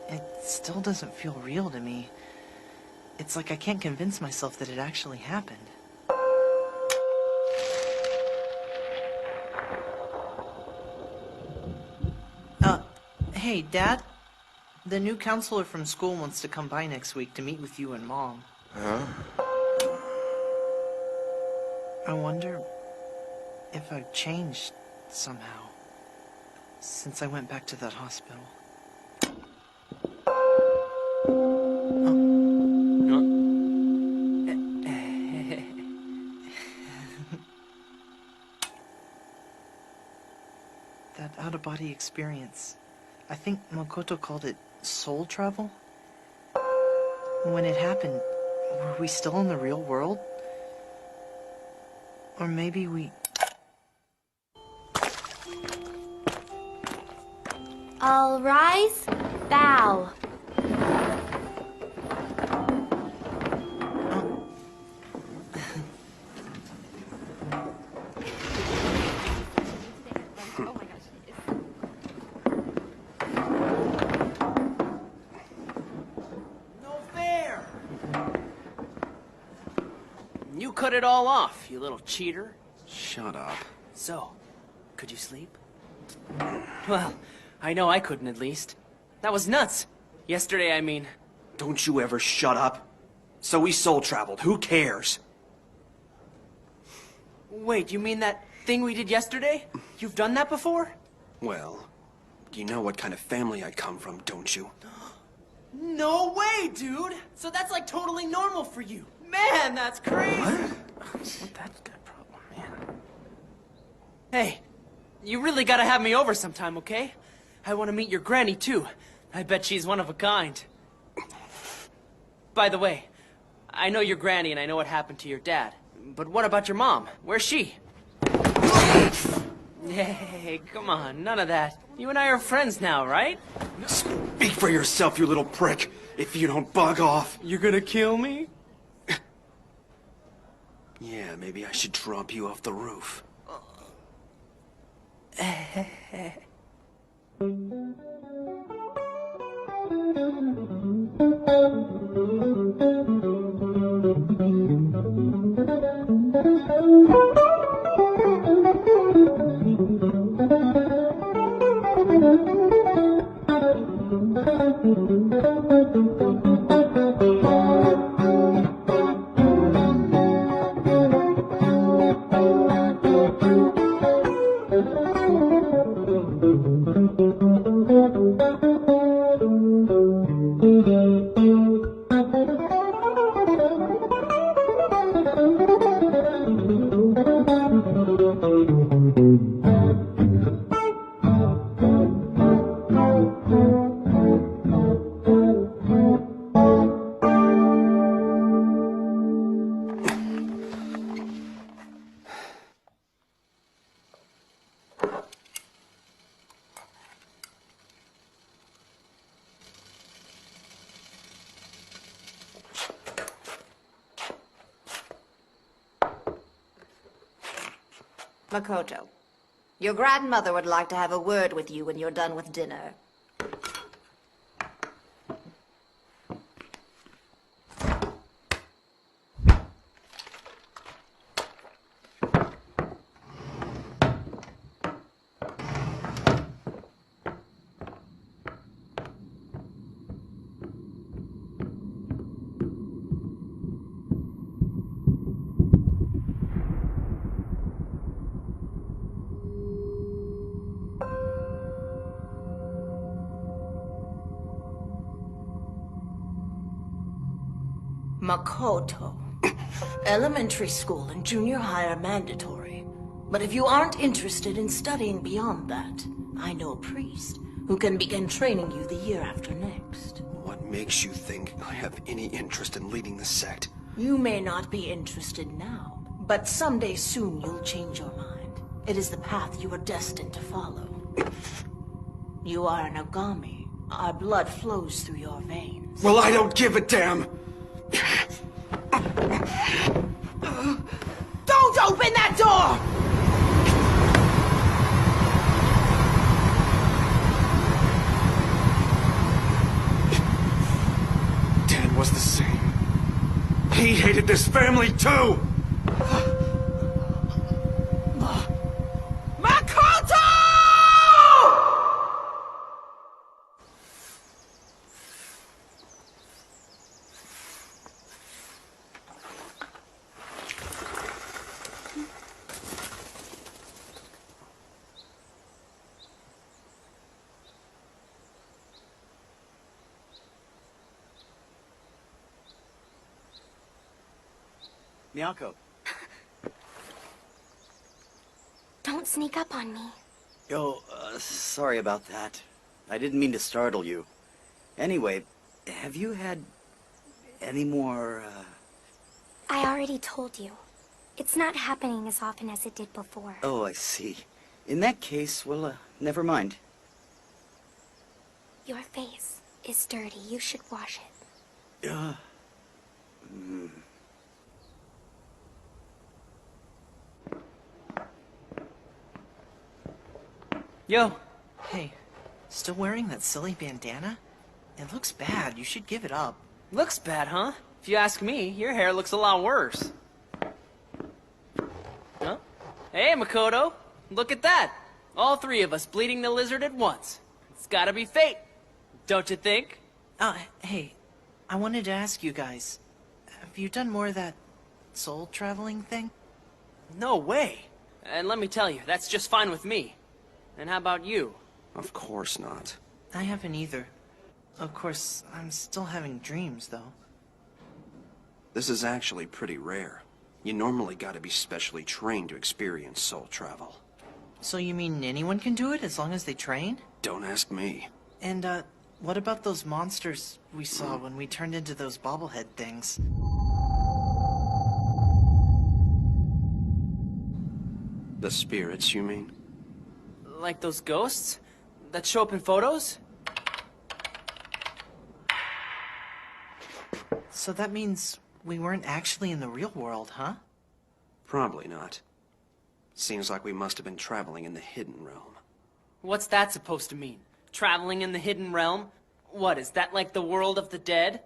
it still doesn't feel real to me. It's like I can't convince myself that it actually happened. Hey, Dad? The new counselor from school wants to come by next week to meet with you and Mom. Huh? I wonder if I've changed somehow since I went back to that hospital. That out-of-body experience. I think Makoto called it soul travel. When it happened, were we still in the real world? Or maybe we... All rise, bow. You cut it all off, you little cheater. Shut up. So, could you sleep? Well, I know I couldn't at least. That was nuts. Yesterday, I mean. Don't you ever shut up. So we soul traveled. Who cares? Wait, you mean that thing we did yesterday? You've done that before? Well, you know what kind of family I come from, don't you? No way, dude! So that's like totally normal for you. Man, that's crazy! What that problem, man? Hey, you really gotta have me over sometime, okay? I want to meet your granny, too. I bet she's one of a kind. By the way, I know your granny and I know what happened to your dad. But what about your mom? Where's she? Hey, come on, none of that. You and I are friends now, right? Speak for yourself, you little prick, if you don't bug off. You're gonna kill me? Yeah, maybe I should drop you off the roof. Makoto, your grandmother would like to have a word with you when you're done with dinner. Makoto. Elementary school and junior high are mandatory. But if you aren't interested in studying beyond that, I know a priest who can begin training you the year after next. What makes you think I have any interest in leading the sect? You may not be interested now, but someday soon you'll change your mind. It is the path you are destined to follow. You are an Ogami. Our blood flows through your veins. Well, I don't give a damn! Don't open that door! was the same. He hated this family too! Miyako. Don't sneak up on me. Yo, sorry about that. I didn't mean to startle you. Anyway, have you had any more, I already told you. It's not happening as often as it did before. Oh, I see. In that case, well, never mind. Your face is dirty. You should wash it. Yo, Hey, still wearing that silly bandana? It looks bad. You should give it up. looks bad, huh? If you ask me, your hair looks a lot worse. Huh? Hey, Makoto, look at that. All three of us bleeding the lizard at once. It's gotta be fate, don't you think? Hey, I wanted to ask you guys, have you done more of that soul traveling thing? No way. And let me tell you, that's just fine with me. And how about you? Of course not. I haven't either. Of course, I'm still having dreams, though. This is actually pretty rare. You normally gotta be specially trained to experience soul travel. So you mean anyone can do it as long as they train? Don't ask me. And, what about those monsters we saw when we turned into those bobblehead things? The spirits, you mean? Like those ghosts that show up in photos? So that means we weren't actually in the real world, huh? Probably not. Seems like we must have been traveling in the hidden realm. What's that supposed to mean? Traveling in the hidden realm? What, is that like the world of the dead?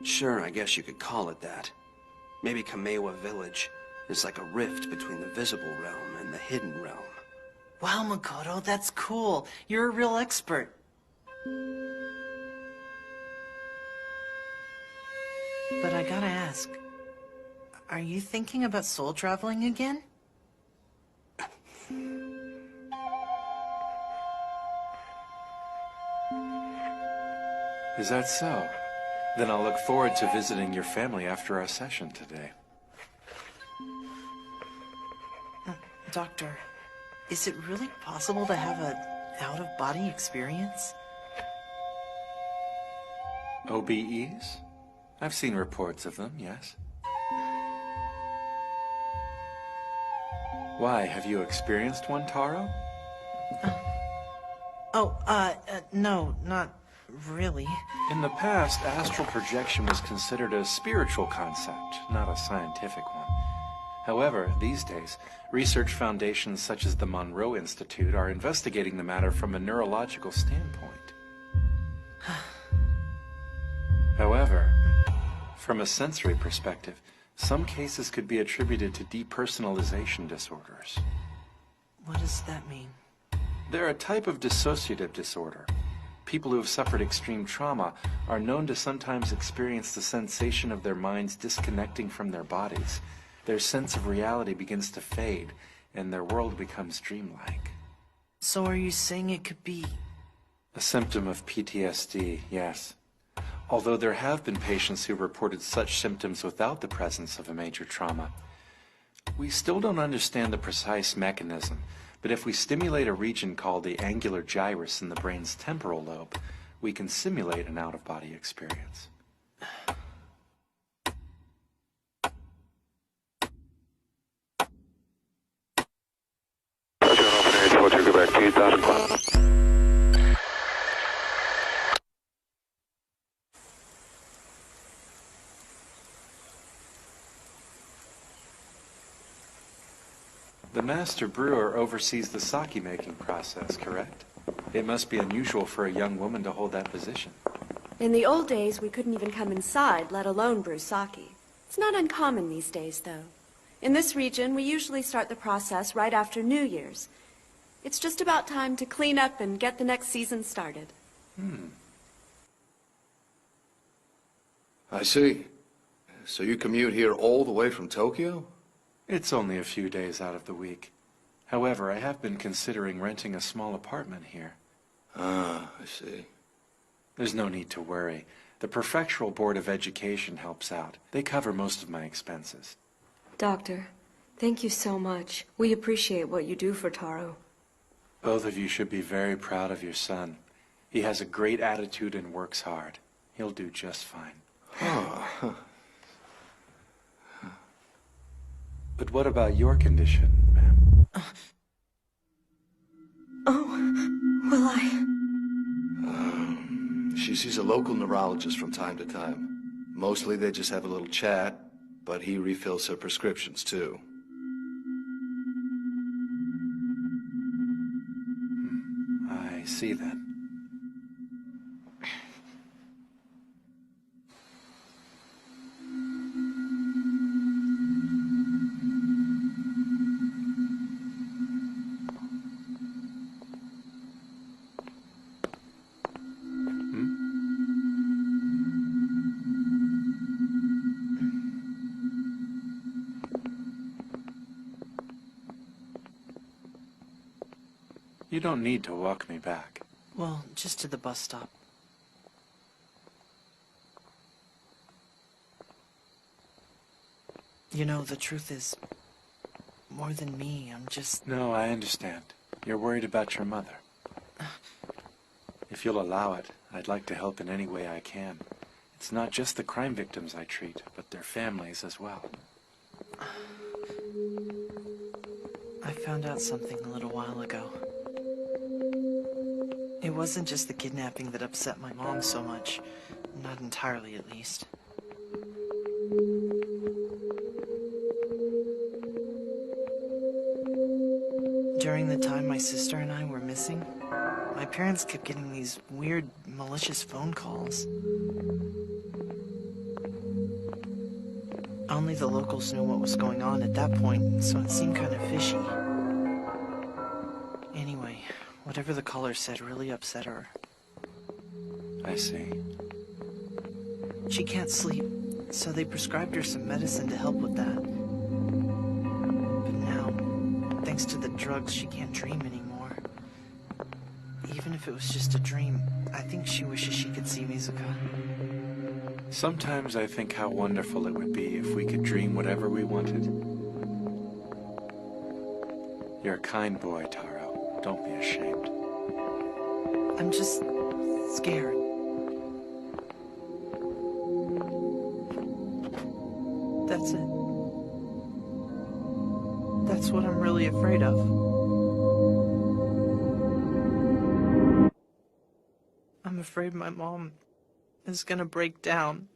Sure, I guess you could call it that. Maybe Kamewa Village is like a rift between the visible realm and the hidden realm. Wow, Makoto, that's cool. You're a real expert. But I gotta ask, are you thinking about soul traveling again? Is that so? Then I'll look forward to visiting your family after our session today. Doctor, is it really possible to have a out-of-body experience? OBEs? I've seen reports of them, yes. Why, have you experienced one, Taro? No, not really. In the past, astral projection was considered a spiritual concept, not a scientific one. However, these days, research foundations such as the Monroe Institute are investigating the matter from a neurological standpoint. However, from a sensory perspective, some cases could be attributed to depersonalization disorders. What does that mean? They're a type of dissociative disorder. People who have suffered extreme trauma are known to sometimes experience the sensation of their minds disconnecting from their bodies. Their sense of reality begins to fade, and their world becomes dreamlike. So are you saying it could be... A symptom of PTSD, yes. Although there have been patients who reported such symptoms without the presence of a major trauma. We still don't understand the precise mechanism, but if we stimulate a region called the angular gyrus in the brain's temporal lobe, we can simulate an out-of-body experience. The master brewer oversees the sake-making process, correct? It must be unusual for a young woman to hold that position. In the old days, we couldn't even come inside, let alone brew sake. It's not uncommon these days, though. In this region, we usually start the process right after New Year's. It's just about time to clean up and get the next season started. I see. So you commute here all the way from Tokyo? It's only a few days out of the week. However, I have been considering renting a small apartment here. Ah, I see. There's no need to worry. The Prefectural Board of Education helps out. They cover most of my expenses. Doctor, thank you so much. We appreciate what you do for Taro. Both of you should be very proud of your son. He has a great attitude and works hard. He'll do just fine. But what about your condition, ma'am? Will I? She sees a local neurologist from time to time. Mostly they just have a little chat, but he refills her prescriptions too. I see then. You don't need to walk me back. Well, just to the bus stop. You know, the truth is, more than me, I'm just... No, I understand. You're worried about your mother. If you'll allow it, I'd like to help in any way I can. It's not just the crime victims I treat, but their families as well. I found out something a little while ago. It wasn't just the kidnapping that upset my mom so much. Not entirely, at least. During the time my sister and I were missing, my parents kept getting these weird, malicious phone calls. Only the locals knew what was going on at that point, so it seemed kind of fishy. Anyway, whatever the caller said really upset her. I see. She can't sleep, so they prescribed her some medicine to help with that. But now, thanks to the drugs, she can't dream anymore. Even if it was just a dream, I think she wishes she could see Mizuka. Sometimes I think how wonderful it would be if we could dream whatever we wanted. You're a kind boy, Taro. Don't be ashamed. I'm just scared. That's it. That's what I'm really afraid of. I'm afraid my mom is gonna break down.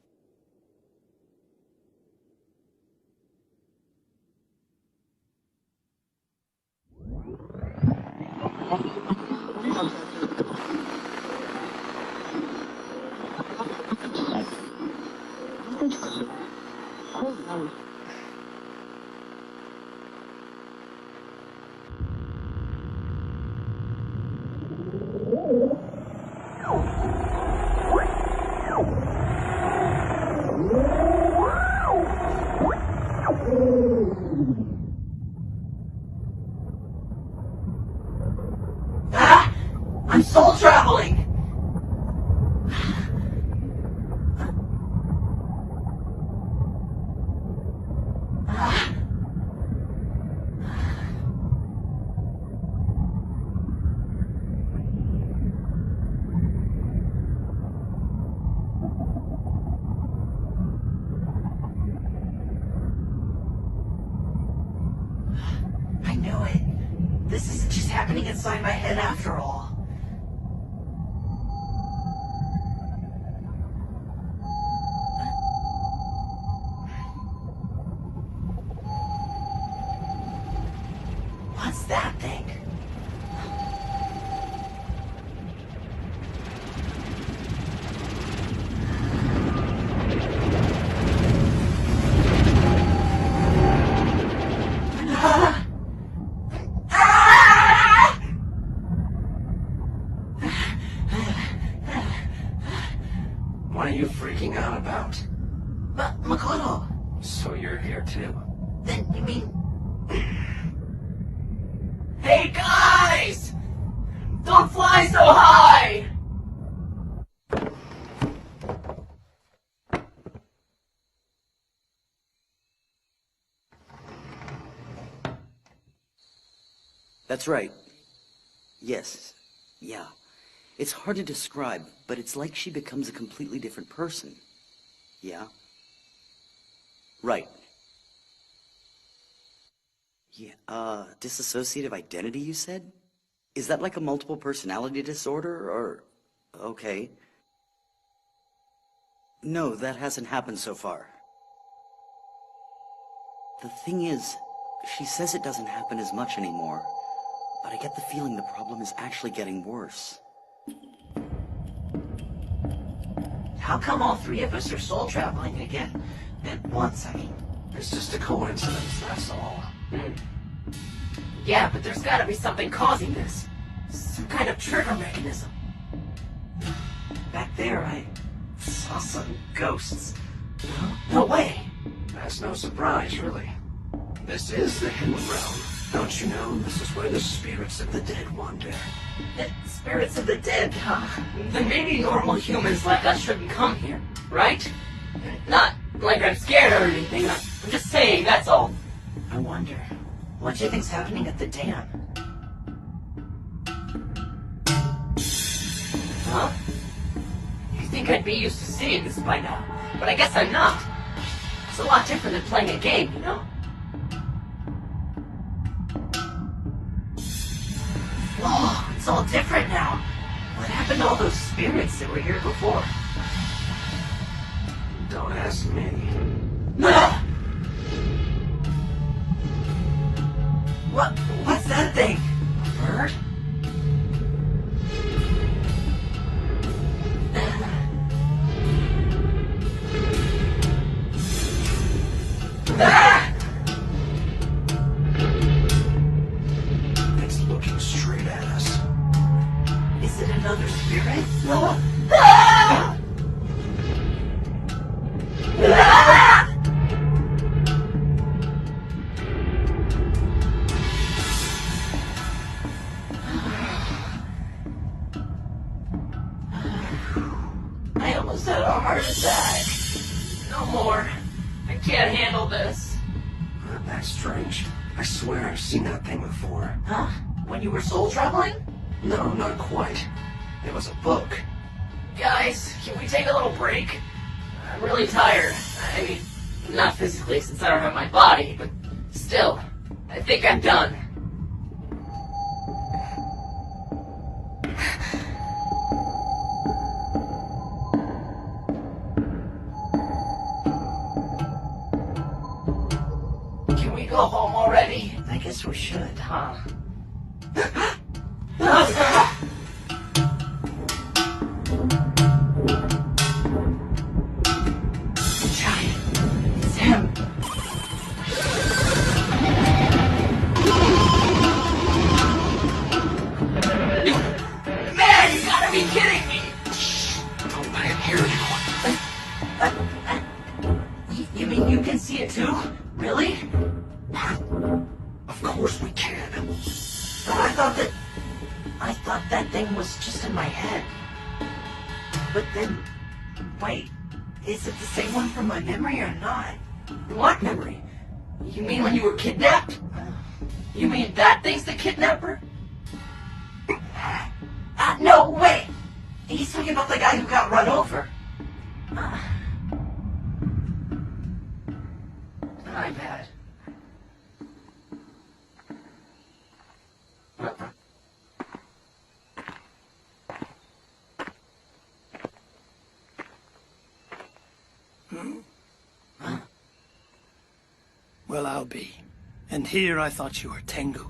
I'm soul traveling! I knew it. This isn't just happening inside my head after all. What's that thing? What are you freaking out about? But, Makoto, So you're here too? then you mean... Hey, guys! Don't fly so high! That's right. Yes. Yeah. It's hard to describe, but it's like she becomes a completely different person. Yeah? Right. Yeah, dissociative identity, you said? Is that like a multiple personality disorder, or... Okay. No, that hasn't happened so far. The thing is, she says it doesn't happen as much anymore, but I get the feeling the problem is actually getting worse. How come all three of us are soul traveling again at once? I mean, It's just a coincidence, that's all. yeah, but there's gotta be something causing this. Some kind of trigger mechanism. Back there, I saw some ghosts. No way. That's no surprise, really. This is the hidden realm. Don't you know, this is where the spirits of the dead wander. The spirits of the dead, huh? Then maybe normal humans like us shouldn't come here, right? Not like I'm scared or anything. I'm just saying, that's all. I wonder, what do you think's happening at the dam? Huh? You think I'd be used to seeing this by now, but I guess I'm not. It's a lot different than playing a game, you know? Whoa, it's all different now. What happened to all those spirits that were here before? Don't ask me. What's that thing? A bird? It's looking straight at us. Is it another spirit? I almost had a heart attack. No more. I can't handle this. That's strange. I swear I've seen that thing before. Huh? When you were soul traveling? No, not quite. It was a book. Guys, can we take a little break? I'm really tired. I mean, not physically since I don't have my body, but still, I think I'm done. Can we go home already? I guess we should, huh? It's him. Man, you gotta be kidding me! Don't let him hear you. You mean you can see it too? Really? Of course we can. But I thought that thing was just in my head. But then, wait, is it the same one from my memory or not? What memory? You mean when you were kidnapped? You mean that thing's the kidnapper? No, wait! He's talking about the guy who got run over. My bad. Well, I'll be. And here I thought you were Tengu.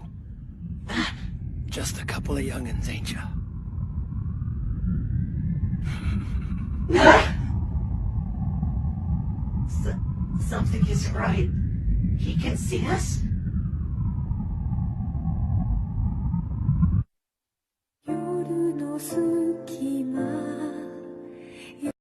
Just a couple of young'uns, ain't ya? Something isn't right. He can see us?